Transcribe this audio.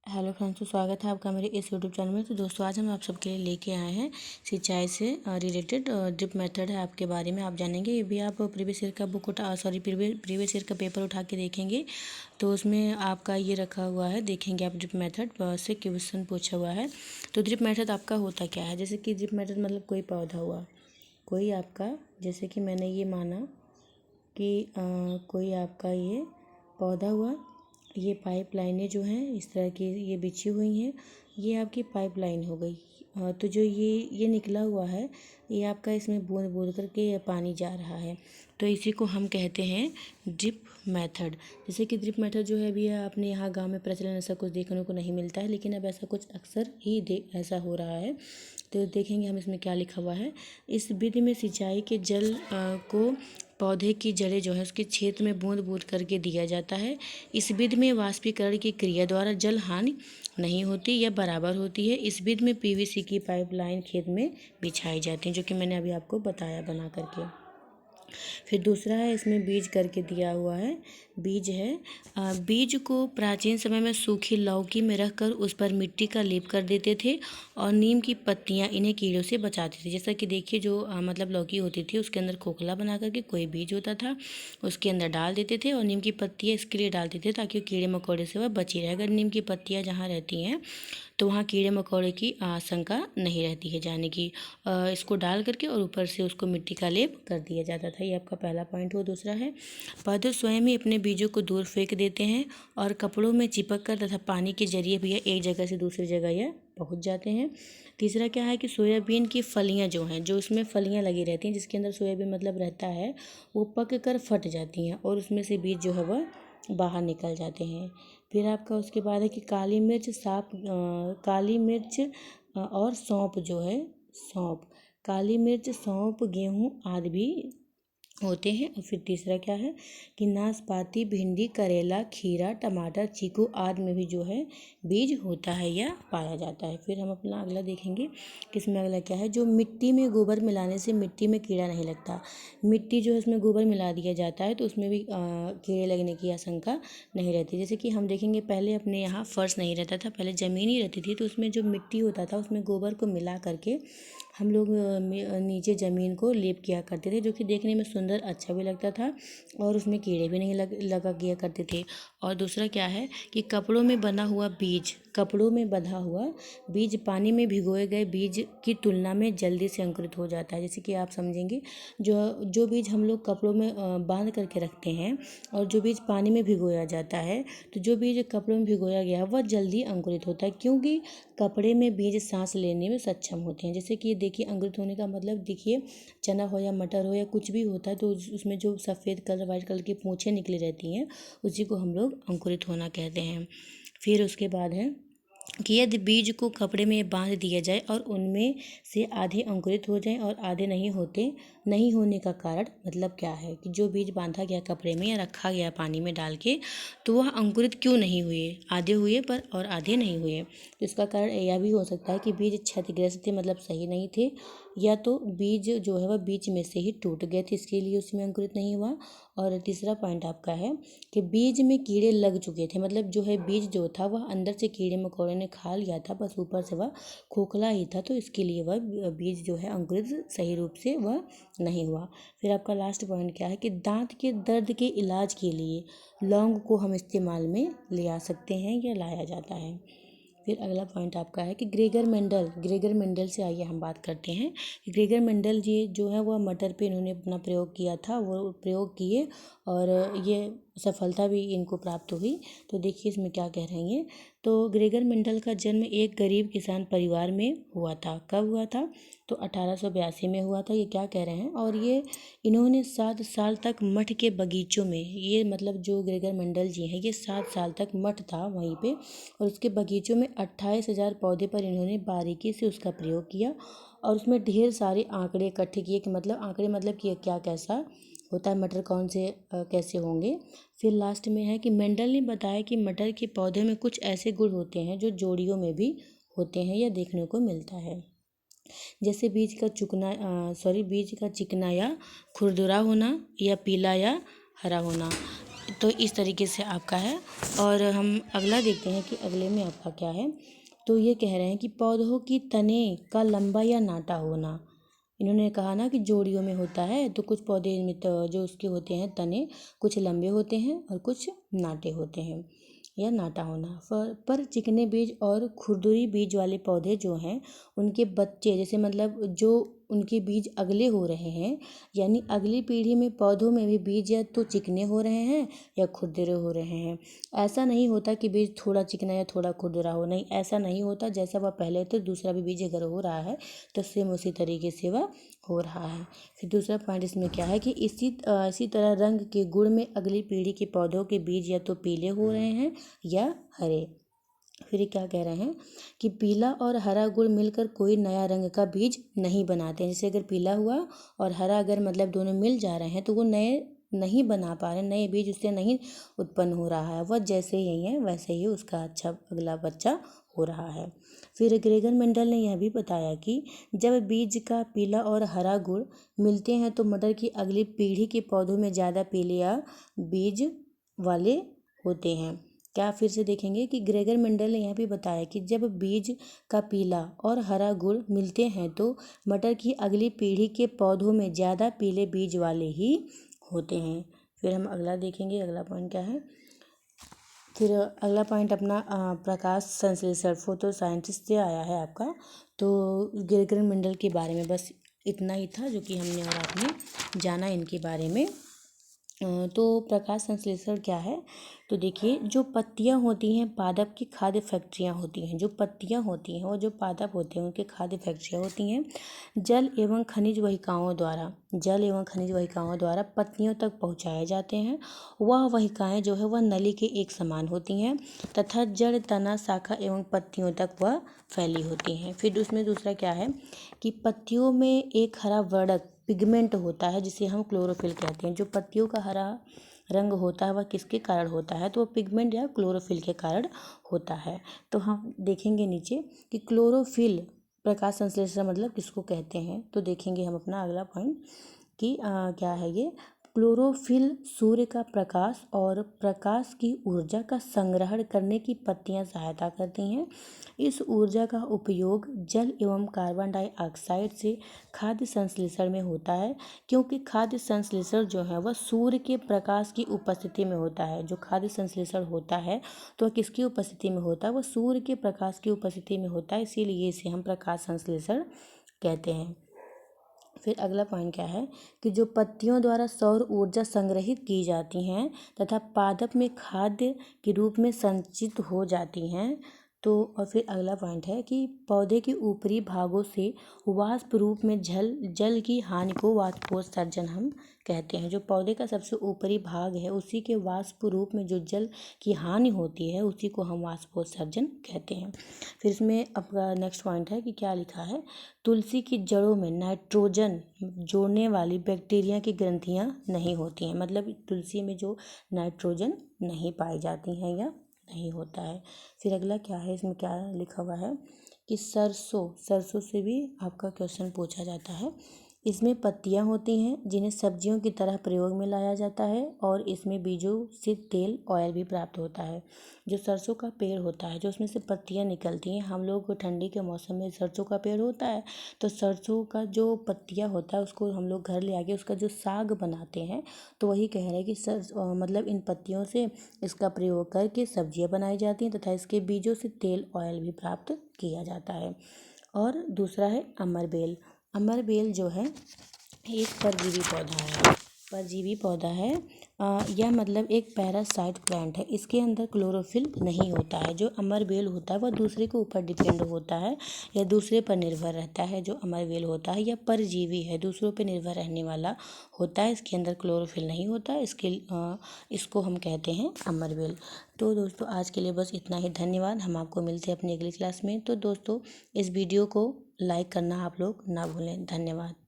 Hello friends, तो स्वागत है आपका मेरे इस यूट्यूब चैनल में। तो दोस्तों, आज हम आप सबके लिए लेके आए हैं सिंचाई से रिलेटेड ड्रिप मेथड है आपके बारे में आप जानेंगे। ये भी आप प्रीवियस ईयर का प्रीवियस ईयर का पेपर उठा के देखेंगे तो उसमें आपका ये रखा हुआ है, देखेंगे आप ड्रिप मेथड से क्वेश्चन पूछा हुआ है। तो ड्रिप मेथड आपका होता क्या है, जैसे कि ड्रिप मेथड मतलब कोई पौधा हुआ, कोई आपका, जैसे कि मैंने ये माना कि कोई आपका ये पौधा हुआ, ये पाइप लाइनें जो हैं इस तरह की ये बिछी हुई हैं, ये आपकी पाइप लाइन हो गई। तो जो ये निकला हुआ है, ये आपका इसमें बूंद बूंद करके ये पानी जा रहा है, तो इसी को हम कहते हैं ड्रिप मेथड। जैसे कि ड्रिप मेथड जो है अभी आपने यहाँ गांव में प्रचलन ऐसा कुछ देखने को नहीं मिलता है, लेकिन अब ऐसा कुछ अक्सर ही ऐसा हो रहा है। तो देखेंगे हम इसमें क्या लिखा हुआ है। इस विधि में सिंचाई के जल को पौधे की जड़ें जो है उसके क्षेत्र में बूंद बूंद करके दिया जाता है। इस विधि में वाष्पीकरण की क्रिया द्वारा जल हानि नहीं होती या बराबर होती है। इस विधि में पीवीसी की पाइपलाइन खेत में बिछाई जाती है, जो कि मैंने अभी आपको बताया बना करके। फिर दूसरा है, इसमें बीज करके दिया हुआ है, बीज है। बीज को प्राचीन समय में सूखी लौकी में रखकर उस पर मिट्टी का लेप कर देते थे और नीम की पत्तियां इन्हें कीड़ों से बचाती थी। जैसा कि देखिए, जो मतलब लौकी होती थी उसके अंदर खोखला बना करके कोई बीज होता था, उसके अंदर डाल देते थे और नीम की पत्तियाँ इसके लिए डालते थे ताकि कीड़े मकोड़े से वह बची रहे। अगर नीम की पत्तियाँ जहाँ रहती हैं तो वहाँ कीड़े मकोड़े की आशंका नहीं रहती है जाने की। इसको डाल करके और ऊपर से उसको मिट्टी का लेप कर दिया जाता था। ये आपका पहला पॉइंट हुआ। दूसरा है, पौधे स्वयं ही अपने बीजों को दूर फेंक देते हैं और कपड़ों में चिपक कर तथा पानी के जरिए भी एक जगह से दूसरी जगह यह पहुँच जाते हैं। तीसरा क्या है कि सोयाबीन की फलियाँ जो हैं, जो उसमें फलियाँ लगी रहती हैं जिसके अंदर सोयाबीन मतलब रहता है, वो पक कर फट जाती हैं और उसमें से बीज जो है वह बाहर निकल जाते हैं। फिर आपका उसके बाद है कि काली मिर्च और सौंफ जो है, काली मिर्च, सौंफ, गेहूँ आदि भी होते हैं। और फिर तीसरा क्या है कि नाशपाती, भिंडी, करेला, खीरा, टमाटर, चीकू आदि में भी जो है बीज होता है या पाया जाता है। फिर हम अपना अगला देखेंगे कि इसमें अगला क्या है, जो मिट्टी में गोबर मिलाने से मिट्टी में कीड़ा नहीं लगता। मिट्टी जो है उसमें गोबर मिला दिया जाता है तो उसमें भी कीड़े लगने की आशंका नहीं रहती। जैसे कि हम देखेंगे, पहले अपने यहाँ फर्श नहीं रहता था, पहले ज़मीन ही रहती थी, तो उसमें जो मिट्टी होता था उसमें गोबर को मिला करके हम लोग नीचे ज़मीन को लेप किया करते थे, जो कि देखने में सुंदर अच्छा भी लगता था और उसमें कीड़े भी नहीं लगा किया करते थे। और दूसरा क्या है कि कपड़ों में बंधा हुआ बीज पानी में भिगोए गए बीज की तुलना में जल्दी से अंकुरित हो जाता है। जैसे कि आप समझेंगे, जो बीज हम लोग कपड़ों में बांध करके रखते हैं और जो बीज पानी में भिगोया जाता है, तो जो बीज कपड़ों में भिगोया गया वह जल्दी अंकुरित होता है, क्योंकि कपड़े में बीज सांस लेने में सक्षम होते हैं। जैसे कि देखिए, अंकुरित होने का मतलब देखिए, चना हो या मटर हो या कुछ भी होता है तो उसमें जो सफ़ेद कलर वाइट कलर की पूँछें निकली रहती हैं उसी को हम लोग अंकुरित होना कहते हैं। फिर उसके बाद है कि यदि बीज को कपड़े में बांध दिया जाए और उनमें से आधे अंकुरित हो जाएं और आधे नहीं होने का कारण मतलब क्या है कि जो बीज बांधा गया कपड़े में या रखा गया पानी में डाल के, तो वह अंकुरित क्यों नहीं हुए, आधे हुए पर और आधे नहीं हुए। तो इसका कारण यह भी हो सकता है कि बीज क्षतिग्रस्त थे, मतलब सही नहीं थे, या तो बीज जो है वह बीच में से ही टूट गए थे, इसके लिए उसमें अंकुरित नहीं हुआ। और तीसरा पॉइंट आपका है कि बीज में कीड़े लग चुके थे, मतलब जो है बीज जो था वह अंदर से कीड़े मकोड़े ने खा लिया था, बस ऊपर से वह खोखला ही था, तो इसके लिए वह बीज जो है अंकुरित सही रूप से वह नहीं हुआ। फिर आपका लास्ट पॉइंट क्या है कि दांत के दर्द के इलाज के लिए लौंग को हम इस्तेमाल में ले आ सकते हैं या लाया जाता है। फिर अगला पॉइंट आपका है कि ग्रेगर मेंडल से आइए हम बात करते हैं। ग्रेगर मेंडल जी जो है वह मटर पे इन्होंने अपना प्रयोग किया था, वो प्रयोग किए और ये सफलता भी इनको प्राप्त हुई। तो देखिए इसमें क्या कह रहे हैं। तो ग्रेगर मेंडल का जन्म एक गरीब किसान परिवार में हुआ था। कब हुआ था? तो 1882 में हुआ था। ये क्या कह रहे हैं, और ये इन्होंने 7 साल तक मठ के बगीचों में, ये मतलब जो ग्रेगर मेंडल जी हैं ये 7 साल तक मठ था वहीं पे, और उसके बगीचों में 28,000 पौधे पर इन्होंने बारीकी से उसका प्रयोग किया और उसमें ढेर सारे आंकड़े इकट्ठे किए कि मतलब आंकड़े मतलब कि क्या कैसा होता है मटर, कौन से कैसे होंगे। फिर लास्ट में है कि मेंडल ने बताया कि मटर के पौधे में कुछ ऐसे गुण होते हैं जो जोड़ियों में भी होते हैं या देखने को मिलता है, जैसे बीज का चिकना या खुरदुरा होना या पीला या हरा होना। तो इस तरीके से आपका है। और हम अगला देखते हैं कि अगले में आपका क्या है। तो ये कह रहे हैं कि पौधों की तने का लंबा या नाटा होना। इन्होंने कहा ना कि जोड़ियों में होता है, तो कुछ पौधे में तो जो उसके होते हैं तने कुछ लंबे होते हैं और कुछ नाटे होते हैं या नाटा होना। पर चिकने बीज और खुरदुरी बीज वाले पौधे जो हैं उनके बच्चे, जैसे मतलब जो उनके बीज अगले हो रहे हैं, यानी अगली पीढ़ी में पौधों में भी बीज या तो चिकने हो रहे हैं या खुरदुरे हो रहे हैं। ऐसा नहीं होता कि बीज थोड़ा चिकना या थोड़ा खुरदुरा हो, नहीं, ऐसा नहीं होता। जैसा वह पहले तो दूसरा भी बीज अगर हो रहा है तो सेम उसी तरीके से वह हो रहा है। फिर दूसरा पॉइंट इसमें क्या है कि इसी तरह रंग के गुण में अगली पीढ़ी के पौधों के बीज या तो पीले हो रहे हैं या हरे। फिर ये क्या कह रहे हैं कि पीला और हरा गुण मिलकर कोई नया रंग का बीज नहीं बनाते हैं। जैसे अगर पीला हुआ और हरा अगर मतलब दोनों मिल जा रहे हैं तो वो नए नहीं बना पा रहे, नए बीज उससे नहीं उत्पन्न हो रहा है। वह जैसे ही है वैसे ही उसका अच्छा अगला बच्चा हो रहा है। फिर ग्रेगर मेंडल ने यह भी बताया कि जब बीज का पीला और हरा गुण मिलते हैं तो मटर की अगली पीढ़ी के पौधों में ज़्यादा पीले या बीज वाले होते हैं। क्या फिर से देखेंगे कि ग्रेगर मेंडल ने यह भी बताया कि जब बीज का पीला और हरा गुण मिलते हैं तो मटर की अगली पीढ़ी के पौधों में ज़्यादा पीले बीज वाले ही होते हैं। फिर हम अगला देखेंगे, अगला पॉइंट क्या है। फिर अगला पॉइंट अपना प्रकाश संश्लेषण फोटो साइंटिस्ट से आया है आपका। तो ग्रेगर मेंडल के बारे में बस इतना ही था जो कि हमने और आपने जाना इनके बारे में। तो प्रकाश संश्लेषण क्या है। तो देखिए, जो पत्तियां होती हैं पादप की खाद्य फैक्ट्रियां होती हैं। जो पत्तियां होती हैं और जो पादप होते हैं उनके खाद्य फैक्ट्रियां होती हैं। जल एवं खनिज वाहिकाओं द्वारा पत्तियों तक पहुंचाए जाते हैं। वह वाहिकाएं जो है वह नली के एक समान होती हैं तथा जड़, तना, शाखा एवं पत्तियों तक वह फैली होती हैं। फिर उसमें दूसरा क्या है कि पत्तियों में एक हरा वर्णक पिगमेंट होता है जिसे हम क्लोरोफिल कहते हैं। जो पत्तियों का हरा रंग होता है वह किसके कारण होता है, तो वह पिगमेंट या क्लोरोफिल के कारण होता है। तो हम देखेंगे नीचे कि क्लोरोफिल प्रकाश संश्लेषण मतलब किसको कहते हैं। तो देखेंगे हम अपना अगला पॉइंट कि क्या है ये। क्लोरोफिल सूर्य का प्रकाश और प्रकाश की ऊर्जा का संग्रहण करने की पत्तियां सहायता करती हैं। इस ऊर्जा का उपयोग जल एवं कार्बन डाइऑक्साइड से खाद्य संश्लेषण में होता है, क्योंकि खाद्य संश्लेषण जो है वह सूर्य के प्रकाश की उपस्थिति में होता है। जो खाद्य संश्लेषण होता है तो वह किसकी उपस्थिति में होता है, वह सूर्य के प्रकाश की उपस्थिति में होता है, इसीलिए इसे हम प्रकाश संश्लेषण कहते हैं। फिर अगला पॉइंट क्या है कि जो पत्तियों द्वारा सौर ऊर्जा संग्रहित की जाती हैं तथा पादप में खाद्य के रूप में संचित हो जाती हैं। तो और फिर अगला पॉइंट है कि पौधे के ऊपरी भागों से वाष्प रूप में जल की हानि को वाष्पोत्सर्जन हम कहते हैं। जो पौधे का सबसे ऊपरी भाग है उसी के वाष्प रूप में जो जल की हानि होती है उसी को हम वाष्पोत्सर्जन कहते हैं। फिर इसमें अपना नेक्स्ट पॉइंट है कि क्या लिखा है। तुलसी की जड़ों में नाइट्रोजन जोड़ने वाली बैक्टीरिया की ग्रंथियां नहीं होती हैं। मतलब तुलसी में जो नाइट्रोजन नहीं पाई जाती हैं या नहीं होता है। फिर अगला क्या है, इसमें क्या लिखा हुआ है कि सरसों से भी आपका क्वेश्चन पूछा जाता है। इसमें पत्तियां होती हैं जिन्हें सब्जियों की तरह प्रयोग में लाया जाता है और इसमें बीजों से तेल ऑयल भी प्राप्त होता है। जो सरसों का पेड़ होता है जो उसमें से पत्तियां निकलती हैं, हम लोग ठंडी के मौसम में सरसों का पेड़ होता है तो सरसों का जो पत्तियां होता है उसको हम लोग घर ले आके उसका जो साग बनाते हैं। तो वही कह रहे हैं कि मतलब इन पत्तियों से इसका प्रयोग करके सब्जियां बनाई जाती हैं तथा इसके बीजों से तेल ऑयल भी प्राप्त किया जाता है। और दूसरा है अमरबेल। अमरबेल जो है एक परजीवी पौधा है। यह मतलब एक पैरासाइट प्लांट है। इसके अंदर क्लोरोफिल नहीं होता है। जो अमरबेल होता है वह दूसरे के ऊपर डिपेंड होता है या दूसरे पर निर्भर रहता है। जो अमरबेल होता है यह परजीवी है, दूसरों पर निर्भर रहने वाला होता है। इसके अंदर क्लोरोफिल नहीं होता है, इसको हम कहते हैं अमरबेल। तो दोस्तों आज के लिए बस इतना ही। धन्यवाद। हम आपको मिलते हैं अपनी अगली क्लास में। तो दोस्तों इस वीडियो को लाइक करना आप लोग ना भूलें। धन्यवाद।